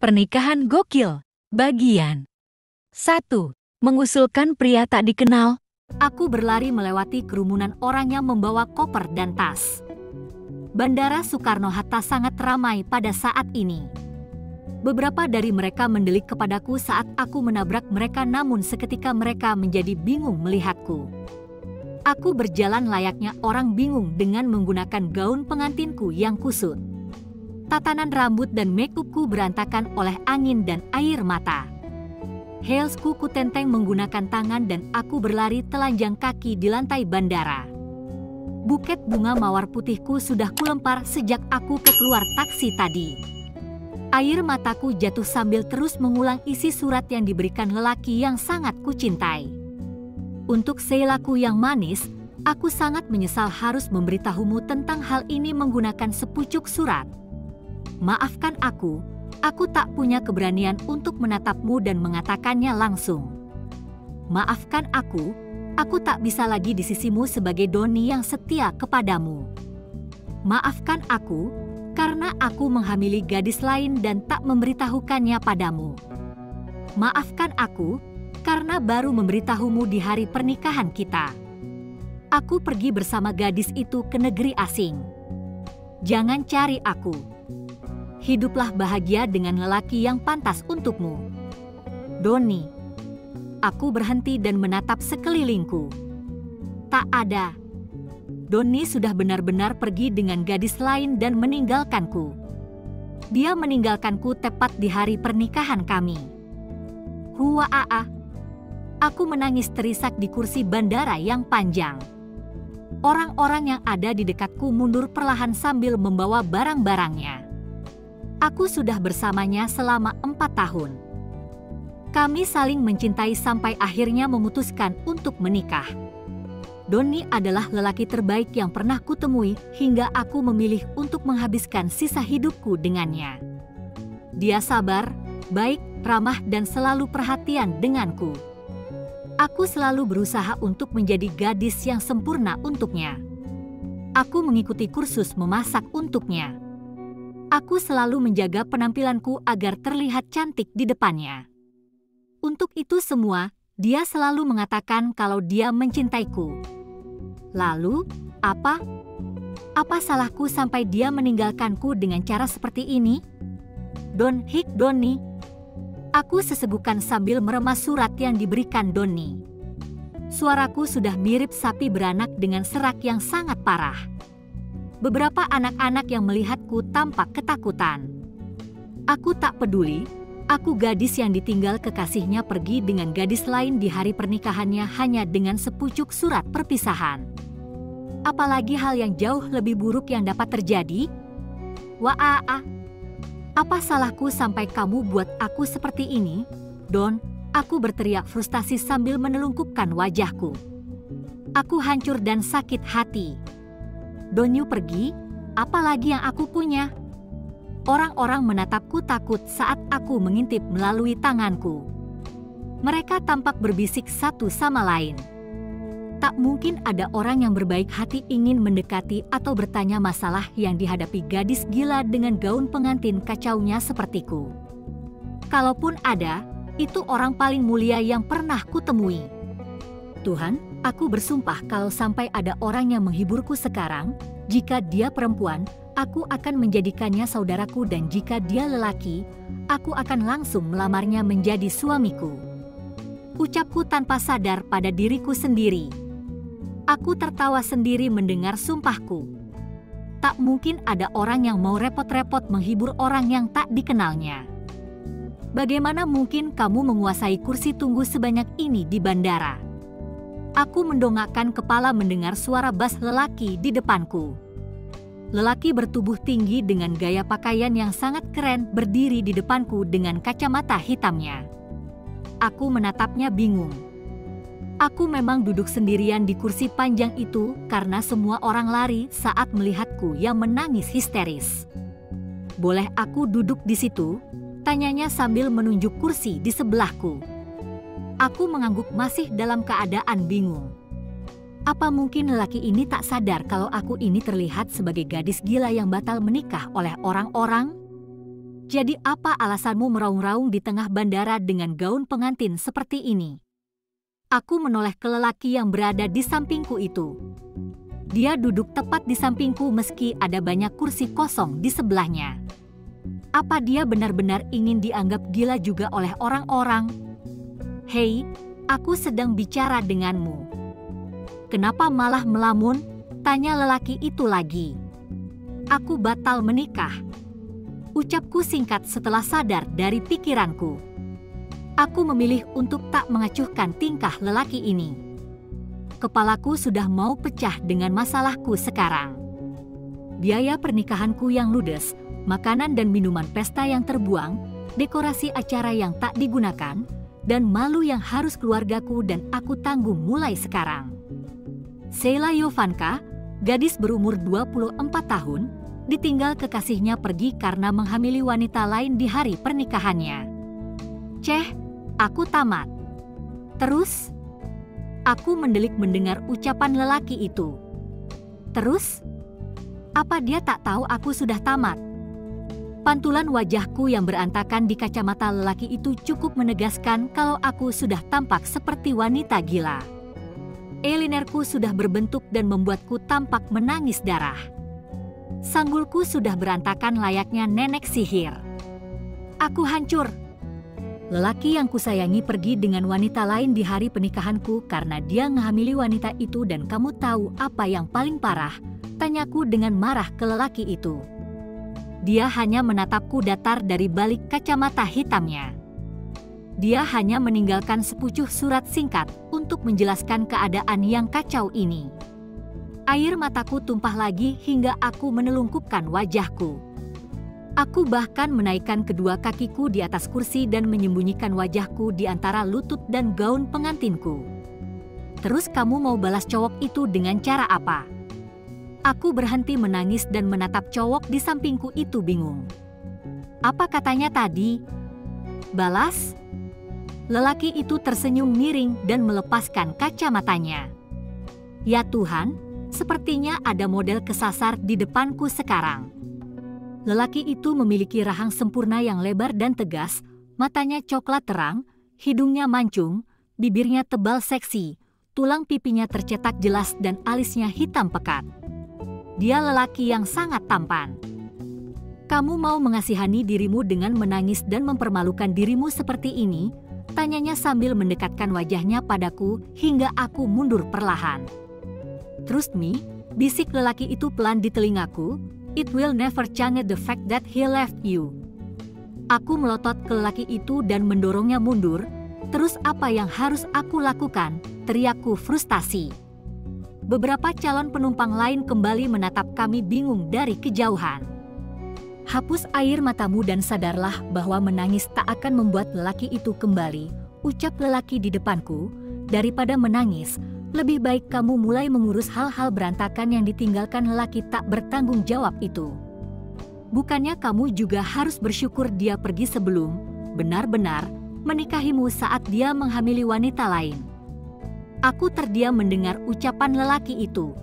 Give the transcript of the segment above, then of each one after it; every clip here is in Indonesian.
Pernikahan gokil. Bagian 1. Mengusulkan pria tak dikenal. Aku berlari melewati kerumunan orang yang membawa koper dan tas. Bandara Soekarno-Hatta sangat ramai pada saat ini. Beberapa dari mereka mendelik kepadaku saat aku menabrak mereka, namun seketika mereka menjadi bingung melihatku. Aku berjalan layaknya orang bingung dengan menggunakan gaun pengantinku yang kusut. Tatanan rambut dan make-upku berantakan oleh angin dan air mata. Heelsku kutenteng menggunakan tangan dan aku berlari telanjang kaki di lantai bandara. Buket bunga mawar putihku sudah kulempar sejak aku keluar taksi tadi. Air mataku jatuh sambil terus mengulang isi surat yang diberikan lelaki yang sangat kucintai. Untuk Seilaku yang manis, aku sangat menyesal harus memberitahumu tentang hal ini menggunakan sepucuk surat. Maafkan aku tak punya keberanian untuk menatapmu dan mengatakannya langsung. Maafkan aku tak bisa lagi di sisimu sebagai Doni yang setia kepadamu. Maafkan aku, karena aku menghamili gadis lain dan tak memberitahukannya padamu. Maafkan aku, karena baru memberitahumu di hari pernikahan kita. Aku pergi bersama gadis itu ke negeri asing. Jangan cari aku. Hiduplah bahagia dengan lelaki yang pantas untukmu. Doni. Aku berhenti dan menatap sekelilingku. Tak ada. Doni sudah benar-benar pergi dengan gadis lain dan meninggalkanku. Dia meninggalkanku tepat di hari pernikahan kami. Huaa. Aku menangis terisak di kursi bandara yang panjang. Orang-orang yang ada di dekatku mundur perlahan sambil membawa barang-barangnya. Aku sudah bersamanya selama 4 tahun. Kami saling mencintai sampai akhirnya memutuskan untuk menikah. Doni adalah lelaki terbaik yang pernah kutemui hingga aku memilih untuk menghabiskan sisa hidupku dengannya. Dia sabar, baik, ramah dan selalu perhatian denganku. Aku selalu berusaha untuk menjadi gadis yang sempurna untuknya. Aku mengikuti kursus memasak untuknya. Aku selalu menjaga penampilanku agar terlihat cantik di depannya. Untuk itu semua, dia selalu mengatakan kalau dia mencintaiku. Lalu, apa? Apa salahku sampai dia meninggalkanku dengan cara seperti ini? Doni. Aku sesegukan sambil meremas surat yang diberikan Doni. Suaraku sudah mirip sapi beranak dengan serak yang sangat parah. Beberapa anak-anak yang melihatku tampak ketakutan. Aku tak peduli, aku gadis yang ditinggal kekasihnya pergi dengan gadis lain di hari pernikahannya hanya dengan sepucuk surat perpisahan. Apalagi hal yang jauh lebih buruk yang dapat terjadi? Waa. Apa salahku sampai kamu buat aku seperti ini? Don, aku berteriak frustasi sambil menelungkupkan wajahku. Aku hancur dan sakit hati. Donyu pergi, apalagi yang aku punya? Orang-orang menatapku takut saat aku mengintip melalui tanganku. Mereka tampak berbisik satu sama lain. Tak mungkin ada orang yang berbaik hati ingin mendekati atau bertanya masalah yang dihadapi gadis gila dengan gaun pengantin kacaunya sepertiku. Kalaupun ada, itu orang paling mulia yang pernah kutemui. Tuhan, aku bersumpah kalau sampai ada orang yang menghiburku sekarang, jika dia perempuan, aku akan menjadikannya saudaraku dan jika dia lelaki, aku akan langsung melamarnya menjadi suamiku. Ucapku tanpa sadar pada diriku sendiri. Aku tertawa sendiri mendengar sumpahku. Tak mungkin ada orang yang mau repot-repot menghibur orang yang tak dikenalnya. Bagaimana mungkin kamu menguasai kursi tunggu sebanyak ini di bandara? Aku mendongakkan kepala mendengar suara bas lelaki di depanku. Lelaki bertubuh tinggi dengan gaya pakaian yang sangat keren berdiri di depanku dengan kacamata hitamnya. Aku menatapnya bingung. Aku memang duduk sendirian di kursi panjang itu karena semua orang lari saat melihatku yang menangis histeris. Boleh aku duduk di situ? Tanyanya sambil menunjuk kursi di sebelahku. Aku mengangguk masih dalam keadaan bingung. Apa mungkin lelaki ini tak sadar kalau aku ini terlihat sebagai gadis gila yang batal menikah oleh orang-orang? Jadi apa alasanmu meraung-raung di tengah bandara dengan gaun pengantin seperti ini? Aku menoleh ke lelaki yang berada di sampingku itu. Dia duduk tepat di sampingku meski ada banyak kursi kosong di sebelahnya. Apa dia benar-benar ingin dianggap gila juga oleh orang-orang? Hei, aku sedang bicara denganmu. Kenapa malah melamun? Tanya lelaki itu lagi. Aku batal menikah. Ucapku singkat setelah sadar dari pikiranku. Aku memilih untuk tak mengacuhkan tingkah lelaki ini. Kepalaku sudah mau pecah dengan masalahku sekarang. Biaya pernikahanku yang ludes, makanan dan minuman pesta yang terbuang, dekorasi acara yang tak digunakan, dan malu yang harus keluargaku dan aku tanggung mulai sekarang. Sheila Jovanka, gadis berumur 24 tahun, ditinggal kekasihnya pergi karena menghamili wanita lain di hari pernikahannya. Ceh, aku tamat. Terus? Aku mendelik mendengar ucapan lelaki itu. Terus? Apa dia tak tahu aku sudah tamat? Pantulan wajahku yang berantakan di kacamata lelaki itu cukup menegaskan kalau aku sudah tampak seperti wanita gila. Elinerku sudah berbentuk dan membuatku tampak menangis darah. Sanggulku sudah berantakan layaknya nenek sihir. Aku hancur. Lelaki yang kusayangi pergi dengan wanita lain di hari pernikahanku karena dia menghamili wanita itu dan kamu tahu apa yang paling parah? Tanyaku dengan marah ke lelaki itu. Dia hanya menatapku datar dari balik kacamata hitamnya. Dia hanya meninggalkan sepucuk surat singkat untuk menjelaskan keadaan yang kacau ini. Air mataku tumpah lagi hingga aku menelungkupkan wajahku. Aku bahkan menaikkan kedua kakiku di atas kursi dan menyembunyikan wajahku di antara lutut dan gaun pengantinku. Terus kamu mau balas cowok itu dengan cara apa? Aku berhenti menangis dan menatap cowok di sampingku itu bingung. Apa katanya tadi? Balas? Lelaki itu tersenyum miring dan melepaskan kacamatanya. Ya Tuhan, sepertinya ada model kesasar di depanku sekarang. Lelaki itu memiliki rahang sempurna yang lebar dan tegas, matanya coklat terang, hidungnya mancung, bibirnya tebal seksi, tulang pipinya tercetak jelas dan alisnya hitam pekat. Dia lelaki yang sangat tampan. Kamu mau mengasihani dirimu dengan menangis dan mempermalukan dirimu seperti ini? Tanyanya sambil mendekatkan wajahnya padaku hingga aku mundur perlahan. Trust me, bisik lelaki itu pelan di telingaku, it will never change the fact that he left you. Aku melotot ke lelaki itu dan mendorongnya mundur. Terus apa yang harus aku lakukan? Teriakku frustasi. Beberapa calon penumpang lain kembali menatap kami bingung dari kejauhan. Hapus air matamu dan sadarlah bahwa menangis tak akan membuat lelaki itu kembali, ucap lelaki di depanku. Daripada menangis, lebih baik kamu mulai mengurus hal-hal berantakan yang ditinggalkan lelaki tak bertanggung jawab itu. Bukannya kamu juga harus bersyukur dia pergi sebelum benar-benar menikahimu saat dia menghamili wanita lain. Aku terdiam mendengar ucapan lelaki itu.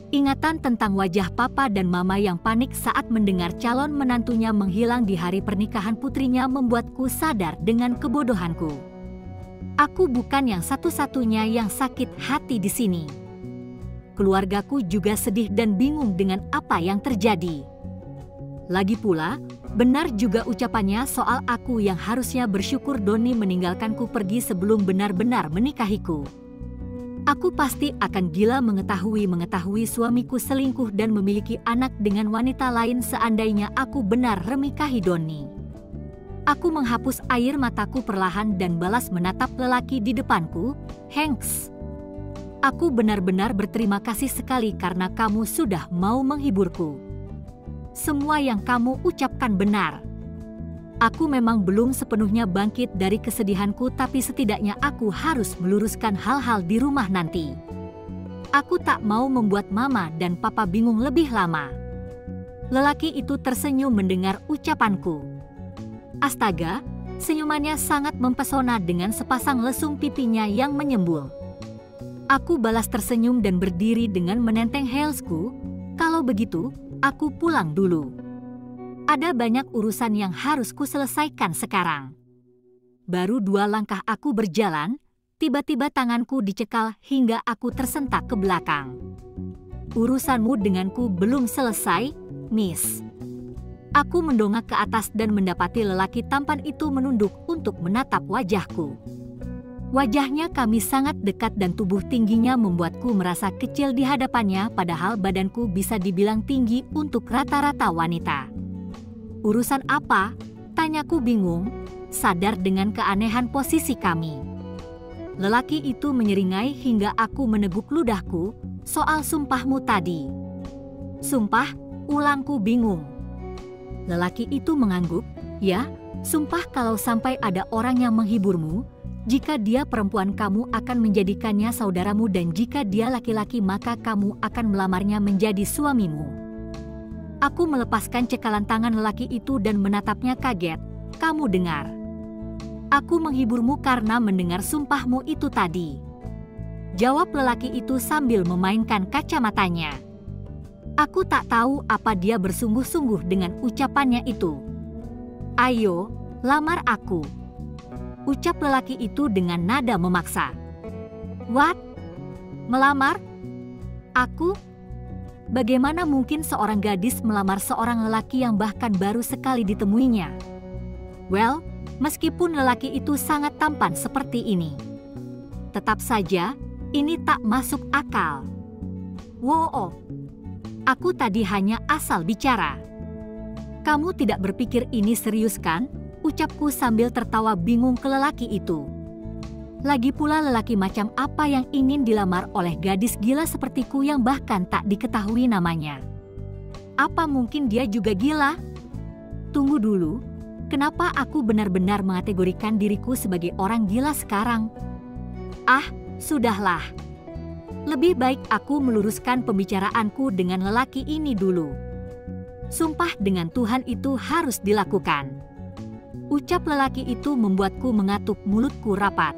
Ingatan tentang wajah papa dan mama yang panik saat mendengar calon menantunya menghilang di hari pernikahan putrinya membuatku sadar dengan kebodohanku. Aku bukan yang satu-satunya yang sakit hati di sini. Keluargaku juga sedih dan bingung dengan apa yang terjadi. Lagi pula, benar juga ucapannya soal aku yang harusnya bersyukur Doni meninggalkanku pergi sebelum benar-benar menikahiku. Aku pasti akan gila mengetahui suamiku selingkuh dan memiliki anak dengan wanita lain seandainya aku benar menikahi Doni. Aku menghapus air mataku perlahan dan balas menatap lelaki di depanku, Hanks. Aku benar-benar berterima kasih sekali karena kamu sudah mau menghiburku. Semua yang kamu ucapkan benar. Aku memang belum sepenuhnya bangkit dari kesedihanku, tapi setidaknya aku harus meluruskan hal-hal di rumah nanti. Aku tak mau membuat mama dan papa bingung lebih lama. Lelaki itu tersenyum mendengar ucapanku. Astaga, senyumannya sangat mempesona dengan sepasang lesung pipinya yang menyembul. Aku balas tersenyum dan berdiri dengan menenteng heelsku. Kalau begitu, aku pulang dulu. Ada banyak urusan yang harus kuselesaikan sekarang. Baru 2 langkah aku berjalan, tiba-tiba tanganku dicekal hingga aku tersentak ke belakang. Urusanmu denganku belum selesai, Miss. Aku mendongak ke atas dan mendapati lelaki tampan itu menunduk untuk menatap wajahku. Wajahnya kami sangat dekat dan tubuh tingginya membuatku merasa kecil di hadapannya, padahal badanku bisa dibilang tinggi untuk rata-rata wanita. Urusan apa? Tanyaku bingung, sadar dengan keanehan posisi kami. Lelaki itu menyeringai hingga aku meneguk ludahku. Soal sumpahmu tadi. Sumpah, ulangku bingung. Lelaki itu mengangguk, ya, sumpah kalau sampai ada orang yang menghiburmu, jika dia perempuan kamu akan menjadikannya saudaramu dan jika dia laki-laki maka kamu akan melamarnya menjadi suamimu. Aku melepaskan cekalan tangan lelaki itu dan menatapnya kaget. Kamu dengar? Aku menghiburmu karena mendengar sumpahmu itu tadi. Jawab lelaki itu sambil memainkan kacamatanya. Aku tak tahu apa dia bersungguh-sungguh dengan ucapannya itu. Ayo, lamar aku. Ucap lelaki itu dengan nada memaksa. What? Melamar? Aku? Bagaimana mungkin seorang gadis melamar seorang lelaki yang bahkan baru sekali ditemuinya? Well, meskipun lelaki itu sangat tampan seperti ini, tetap saja ini tak masuk akal. Wow, aku tadi hanya asal bicara. Kamu tidak berpikir ini serius kan? Ucapku sambil tertawa bingung ke lelaki itu. Lagi pula lelaki macam apa yang ingin dilamar oleh gadis gila sepertiku yang bahkan tak diketahui namanya? Apa mungkin dia juga gila? Tunggu dulu, kenapa aku benar-benar mengategorikan diriku sebagai orang gila sekarang? Ah, sudahlah. Lebih baik aku meluruskan pembicaraanku dengan lelaki ini dulu. Sumpah dengan Tuhan itu harus dilakukan. Ucap lelaki itu membuatku mengatup mulutku rapat.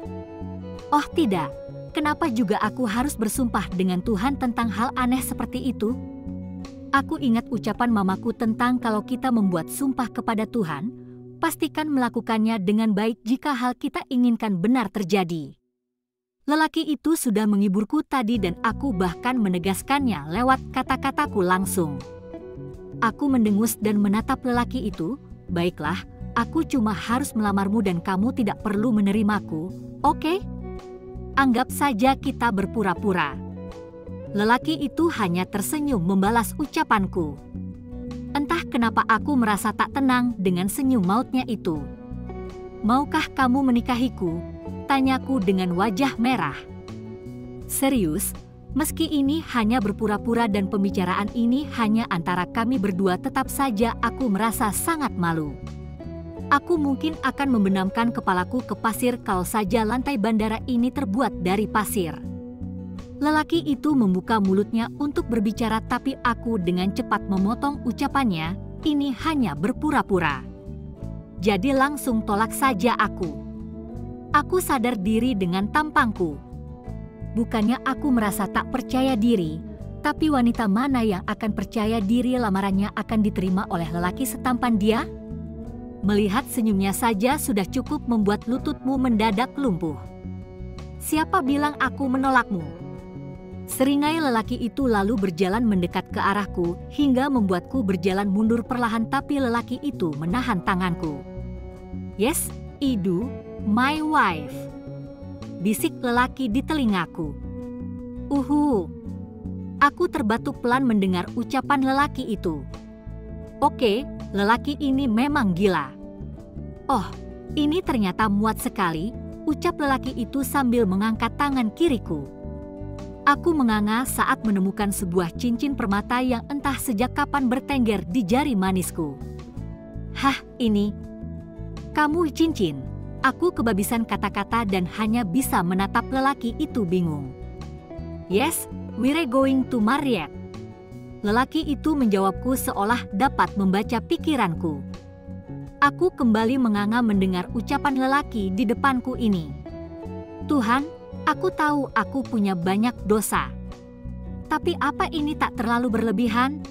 Oh tidak, kenapa juga aku harus bersumpah dengan Tuhan tentang hal aneh seperti itu? Aku ingat ucapan mamaku tentang kalau kita membuat sumpah kepada Tuhan, pastikan melakukannya dengan baik jika hal kita inginkan benar terjadi. Lelaki itu sudah menghiburku tadi dan aku bahkan menegaskannya lewat kata-kataku langsung. Aku mendengus dan menatap lelaki itu. Baiklah, aku cuma harus melamarmu dan kamu tidak perlu menerimaku, oke? Anggap saja kita berpura-pura. Lelaki itu hanya tersenyum membalas ucapanku. Entah kenapa aku merasa tak tenang dengan senyum mautnya itu. Maukah kamu menikahiku? Tanyaku dengan wajah merah. Serius, meski ini hanya berpura-pura dan pembicaraan ini hanya antara kami berdua, tetap saja aku merasa sangat malu. Aku mungkin akan membenamkan kepalaku ke pasir kalau saja lantai bandara ini terbuat dari pasir. Lelaki itu membuka mulutnya untuk berbicara tapi aku dengan cepat memotong ucapannya, ini hanya berpura-pura. Jadi langsung tolak saja aku. Aku sadar diri dengan tampangku. Bukannya aku merasa tak percaya diri, tapi wanita mana yang akan percaya diri lamarannya akan diterima oleh lelaki setampan dia? Melihat senyumnya saja sudah cukup membuat lututmu mendadak lumpuh. Siapa bilang aku menolakmu? Seringai lelaki itu lalu berjalan mendekat ke arahku hingga membuatku berjalan mundur perlahan, tapi lelaki itu menahan tanganku. Yes, Idu, my wife. Bisik lelaki di telingaku. Aku terbatuk pelan mendengar ucapan lelaki itu. Oke, lelaki ini memang gila. Oh, ini ternyata muat sekali, ucap lelaki itu sambil mengangkat tangan kiriku. Aku menganga saat menemukan sebuah cincin permata yang entah sejak kapan bertengger di jari manisku. Hah, ini? Kamu cincin? Aku kebabisan kata-kata dan hanya bisa menatap lelaki itu bingung. Yes, we're going to marry. Lelaki itu menjawabku seolah dapat membaca pikiranku. Aku kembali menganga mendengar ucapan lelaki di depanku ini. Tuhan, aku tahu aku punya banyak dosa. Tapi apa ini tak terlalu berlebihan?